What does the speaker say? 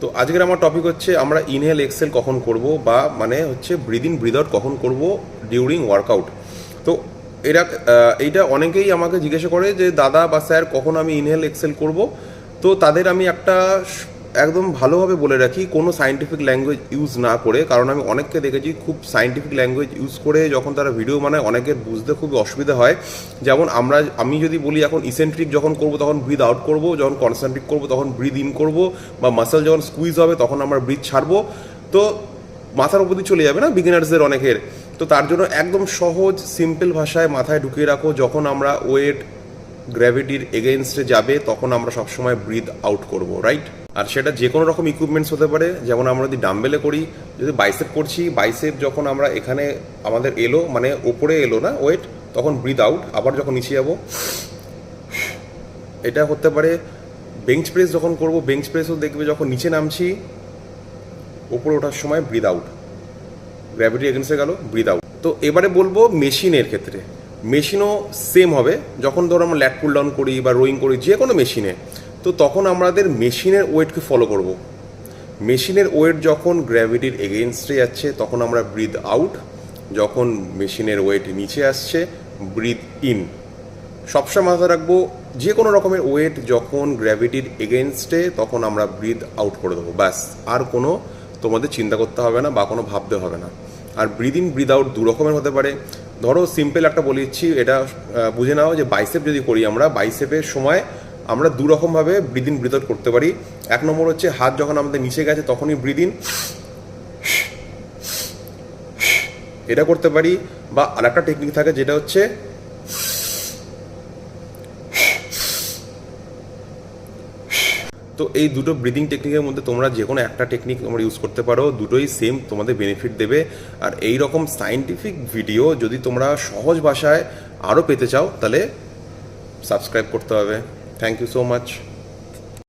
তো আজকের আমার টপিক হচ্ছে আমরা ইনহেল এক্সেল কখন করব, বা মানে হচ্ছে ব্রিদ ইন ব্রিদ আউট কখন করব ডিউরিং ওয়ার্কআউট। তো এইটা অনেকেই আমাকে জিজ্ঞাসা করে যে দাদা বা স্যার কখন আমি ইনহেল এক্সেল করব। তো তাদের আমি একটা একদম ভালোভাবে বলে রাখি, কোনো সায়েন্টিফিক ল্যাঙ্গুয়েজ ইউজ না করে, কারণ আমি অনেককে দেখেছি খুব সায়েন্টিফিক ল্যাঙ্গুয়েজ ইউজ করে যখন তারা ভিডিও বানায় অনেকের বুঝতে খুবই অসুবিধা হয়। যেমন আমি যদি বলি এখন ইসেন্ট্রিক যখন করব তখন ব্রিদ আউট করব, যখন কনসেন্ট্রিক করব তখন ব্রিদ ইন করব, বা মাসেল যখন স্কুইজ হবে তখন আমরা ব্রিদ ছাড়বো। তো মাথার উপর দিয়ে চলে যাবে না বিগিনার্সদের অনেকের। তো তার জন্য একদম সহজ সিম্পল ভাষায় মাথায় ঢুকিয়ে রাখো, যখন আমরা ওয়েট গ্র্যাভিটির এগেইনস্টে যাবে তখন আমরা সবসময় ব্রিদ আউট করব, রাইট? আর সেটা যে কোনো রকম ইকুইপমেন্টস হতে পারে। যেমন আমরা যদি ডাম্বেলে করি, যদি বাইসেপ করছি, বাইসেপ যখন আমরা এখানে আমাদের এলো মানে ওপরে এলো না ওয়েট, তখন ব্রিদ আউট। আবার যখন নিচে যাবো, এটা হতে পারে। বেঞ্চ প্রেস যখন করব, বেঞ্চ প্রেসও দেখবে যখন নিচে নামছি ওপরে ওঠার সময় ব্রিদ আউট, গ্র্যাভিটি এগেন্সে গেল, ব্রিদ আউট। তো এবারে বলবো মেশিনের ক্ষেত্রে, মেশিনও সেম হবে। যখন ধরো আমরা ল্যাট পুল ডাউন করি বা রোয়িং করি যে কোনো মেশিনে, তো তখন আমাদের মেশিনের ওয়েটকে ফলো করব। মেশিনের ওয়েট যখন গ্র্যাভিটির এগেইনস্টে যাচ্ছে তখন আমরা ব্রিদ আউট, যখন মেশিনের ওয়েট নিচে আসছে ব্রিদ ইন। সবসময় মাথায় রাখবো যে কোনো রকমের ওয়েট যখন গ্র্যাভিটির এগেইনস্টে তখন আমরা ব্রিদ আউট করে দেবো, ব্যাস। আর কোনো তোমাদের চিন্তা করতে হবে না বা কোনো ভাবতে হবে না। আর ব্রিদ ইন ব্রিদ আউট দু রকমের হতে পারে। ধরো সিম্পল একটা বলে দিচ্ছি, এটা বুঝে নাও যে বাইসেপ যদি করি আমরা, বাইসেপের সময় আমরা দু রকমভাবে ব্রিদ ইন ব্রিদ আউট করতে পারি। এক নম্বর হচ্ছে হাত যখন আমাদের নিচে গেছে তখনই ব্রিদ ইন, এটা করতে পারি। বা আরেকটা টেকনিক থাকে যেটা হচ্ছে তো এই দুটো ব্রিদিং টেকনিকের মধ্যে তোমরা যে কোনো একটা টেকনিক তোমরা ইউজ করতে পারো, দুটোই সেম তোমাদের বেনিফিট দেবে। আর এই রকম সায়েন্টিফিক ভিডিও যদি তোমরা সহজ ভাষায় আরও পেতে চাও তাহলে সাবস্ক্রাইব করতে হবে। Thank you so much.